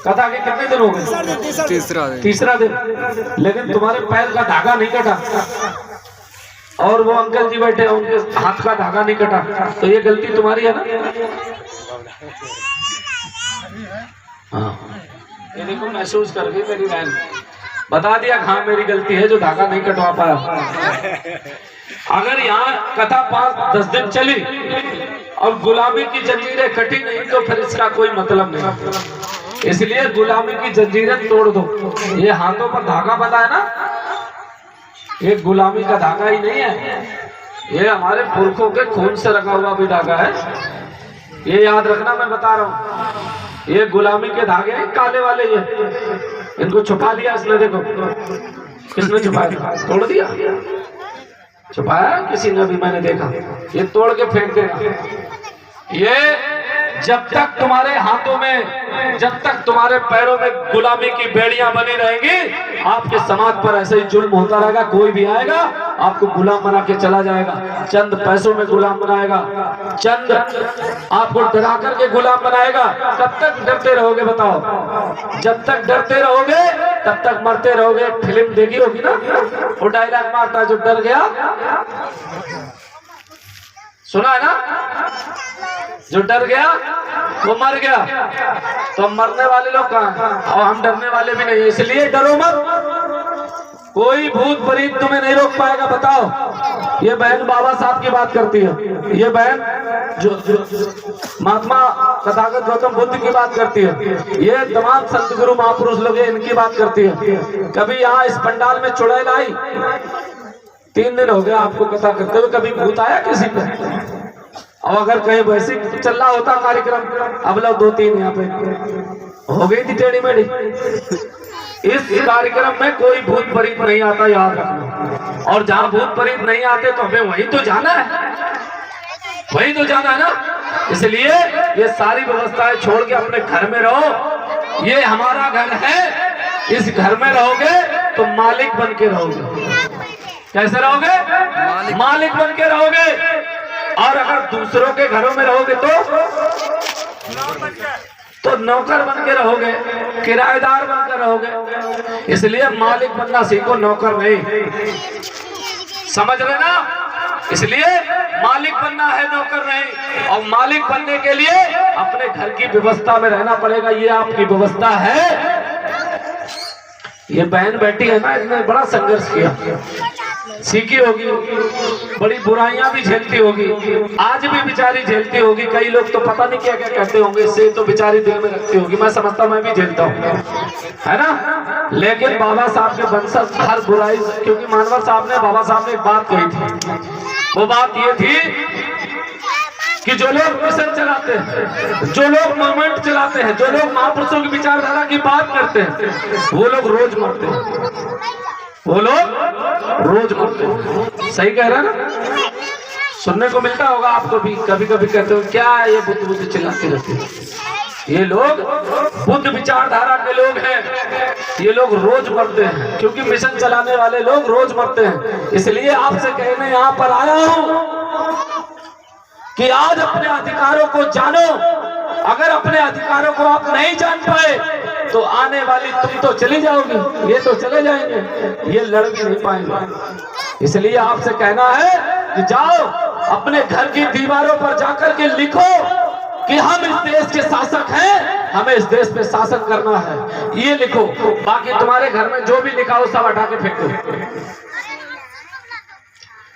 कथा के कितने दिन हो गए? तीसरा दिन। लेकिन तुम्हारे पैर का धागा नहीं कटा और वो अंकल जी बैठे उनके हाथ का धागा नहीं कटा, तो ये गलती तुम्हारी है ना? हाँ, ये देखो महसूस कर गई मेरी बहन, बता दिया हाँ मेरी गलती है जो धागा नहीं कटवा पाया। अगर यहाँ कथा 5-10 दिन चली और गुलामी की जंजीरें कटी नहीं तो फिर इसका कोई मतलब नहीं। इसलिए गुलामी की जंजीरें तोड़ दो। ये हाथों पर धागा बंधा है ना, ये गुलामी का धागा ही नहीं है, ये हमारे पुरखों के खून से रखा हुआ भी धागा है। ये याद रखना, मैं बता रहा हूँ, ये गुलामी के धागे हैं काले वाले, ये इनको छुपा लिया इसने। देखो किसने छुपाया? तोड़ दिया, छुपाया किसी ने भी, मैंने देखा। ये तोड़ के फेंक देगा। ये जब तक तुम्हारे हाथों में, जब तक तुम्हारे पैरों में गुलामी की बेड़ियां बनी रहेंगी, आपके समाज पर ऐसे ही जुल्म होता रहेगा। कोई भी आएगा आपको गुलाम बना के चला जाएगा, चंद पैसों में गुलाम बनाएगा, चंद आपको डरा करके गुलाम बनाएगा। कब तक डरते रहोगे बताओ? जब तक डरते रहोगे तब तक मरते रहोगे। फिल्म देखी होगी ना, वो डायलॉग मारता जो डर गया, सुना है ना? जो डर गया वो मर गया। तो मरने वाले लोग कहाँ, और हम डरने वाले भी नहीं। इसलिए डरो मत, कोई भूत प्रेत तुम्हें नहीं रोक पाएगा। बताओ, ये बहन बाबा साहब की बात करती है, ये बहन जो महात्मा तथागत गौतम बुद्ध की बात करती है, ये तमाम संत गुरु महापुरुष लोग इनकी बात करती है। कभी यहाँ इस पंडाल में चुड़ैल आई? 3 दिन हो गया आपको कथा करते हुए, कभी भूत आया किसी पे? और अगर कहीं वैसे चल रहा होता कार्यक्रम, अब लोग 2-3 यहाँ पे हो गई थी टेढ़ी मेढ़ी। इस कार्यक्रम में कोई भूत प्रेत नहीं आता, याद रखना। और जहाँ भूत प्रेत नहीं आते तो हमें वहीं तो जाना है, वहीं तो जाना है ना। इसलिए ये सारी व्यवस्थाएं छोड़ के अपने घर में रहो। ये हमारा घर है, इस घर में रहोगे तो मालिक बन के रहोगे। कैसे रहोगे? मालिक बन के रहोगे। और अगर दूसरों के घरों में रहोगे तो नौकर बन के रहोगे, किराएदार बनकर रहोगे। इसलिए मालिक बनना सीखो, नौकर नहीं। समझ रहे ना? इसलिए मालिक बनना है, नौकर नहीं। और मालिक बनने के लिए अपने घर की व्यवस्था में रहना पड़ेगा। ये आपकी व्यवस्था है। ये बहन बैठी है ना, इसने बड़ा संघर्ष किया, सीखी होगी, बड़ी बुराइयां भी झेलती होगी, आज भी बेचारी झेलती होगी। कई लोग तो पता नहीं क्या क्या कहते होंगे, इससे तो बेचारी दिल में रखती होगी। मैं समझता मैं भी झेलता हूँ, है ना। लेकिन बाबा साहब के वंशज हर बुराई, क्योंकि मानवर साहब ने, बाबा साहब ने एक बात कही थी, वो बात ये थी कि जो लोग मिशन चलाते हैं, जो लोग मूवमेंट चलाते हैं, जो लोग महापुरुषों की विचारधारा की बात करते हैं, वो लोग रोज मरते हैं, वो लोग रोज मरते हैं। सही कह रहा है ना? सुनने को मिलता होगा आपको भी, कभी कभी कहते हो क्या ये बुद्ध बुद्ध चिल्लाते रहते हैं। ये लोग बुद्ध विचारधारा के लोग हैं, ये लोग रोज मरते हैं, क्योंकि मिशन चलाने वाले लोग रोज मरते हैं। इसलिए आपसे कहने यहाँ पर आया हूँ कि आज अपने अधिकारों को जानो। अगर अपने अधिकारों को आप नहीं जान पाए तो आने वाली तुम तो चली जाओगी, ये तो चले जाएंगे, ये लड़ भी नहीं पाएंगे। इसलिए आपसे कहना है कि जाओ अपने घर की दीवारों पर जाकर के लिखो कि हम इस देश के शासक हैं, हमें इस देश पे शासन करना है, ये लिखो। बाकी तुम्हारे घर में जो भी लिखा हो सब हटा के फेंक दो।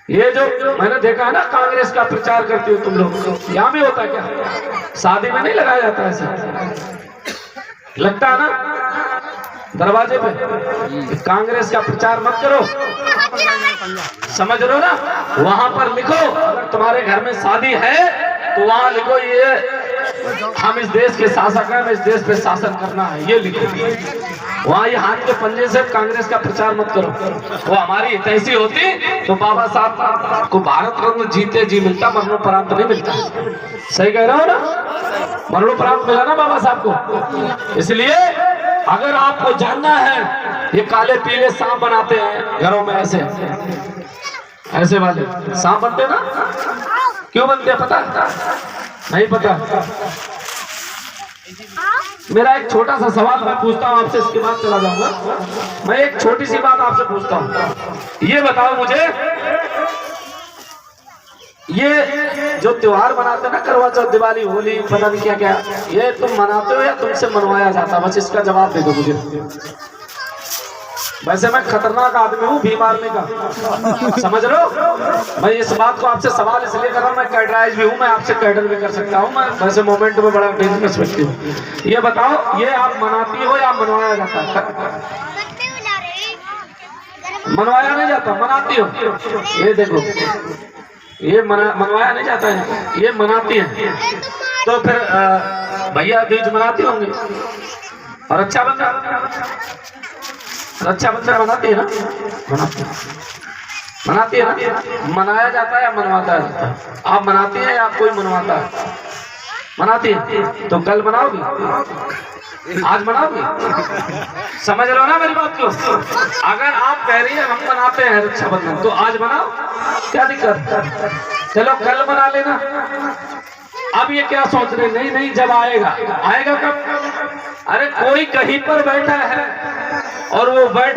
ये जो मैंने देखा है ना, कांग्रेस का प्रचार करती हो तुम लोग, यहाँ भी होता है क्या? शादी में नहीं लगाया जाता ऐसा, लगता है ना दरवाजे पे। कांग्रेस का प्रचार मत करो, समझ रहे हो ना? वहां पर लिखो, अगर तुम्हारे घर में शादी है तो वहां लिखो ये हम इस देश के शासक हैं, हमें इस देश पे शासन करना है, ये लिखो। वहां ये हाथ के पंजे से कांग्रेस का प्रचार मत करो। वो हमारी हितैषी होती तो बाबा साहब को भारत रत्न जीते जी मिलता, मरणोपरांत नहीं मिलता। सही कह रहा हो ना? मरणोपरांत मिला ना बाबा साहब को। इसलिए अगर आपको जानना है, ये काले पीले सांप बनाते हैं घरों में, ऐसे वाले सांप बनते ना, क्यों बनते हैं पता नहीं? पता मेरा एक छोटा सा सवाल मैं पूछता हूँ आपसे, इसके बाद चला जाऊंगा। मैं एक छोटी सी बात आपसे पूछता हूँ, ये बताओ मुझे, ये जो त्योहार मनाते हैं ना, करवा चौथ, दिवाली, होली, पता नहीं क्या क्या, ये तुम मनाते हो या तुमसे मनवाया जाता? बस इसका जवाब दे दो मुझे। वैसे मैं खतरनाक आदमी हूँ, भीम आर्मी का, समझ लो। मैं इस बात को आपसे सवाल इसलिए कर रहा हूँ, मैं कैडराइज भी हूँ, मैं आपसे कैडर भी कर सकता हूँ, मैं वैसे मोमेंट में बड़ा डेंजरस व्यक्ति हूँ। ये बताओ, ये आप मनाती हो या मनवाया जाता है? मनवाया नहीं जाता, मनाती हो। ये देखो, ये मनवाया नहीं जाता है, ये मनाती है। तो फिर भैया बीज मनाती होंगे, और रक्षाबंधन मनाती है ना? मनाती है ना? मनाया जाता है या मनवाता है? आप मनाती हैं या कोई मनवाता है? मनाती है। तो कल मनाओगी? आज मनाओगी? समझ लो ना मेरी बात को। अगर आप कह रही है हम मनाते हैं रक्षाबंधन, तो आज मनाओ, क्या दिक्कत? चलो कल मना लेना। अब ये क्या सोच रहे? नहीं नहीं, जब आएगा। आएगा कब? अरे कोई कहीं पर बैठा है और वो बैठ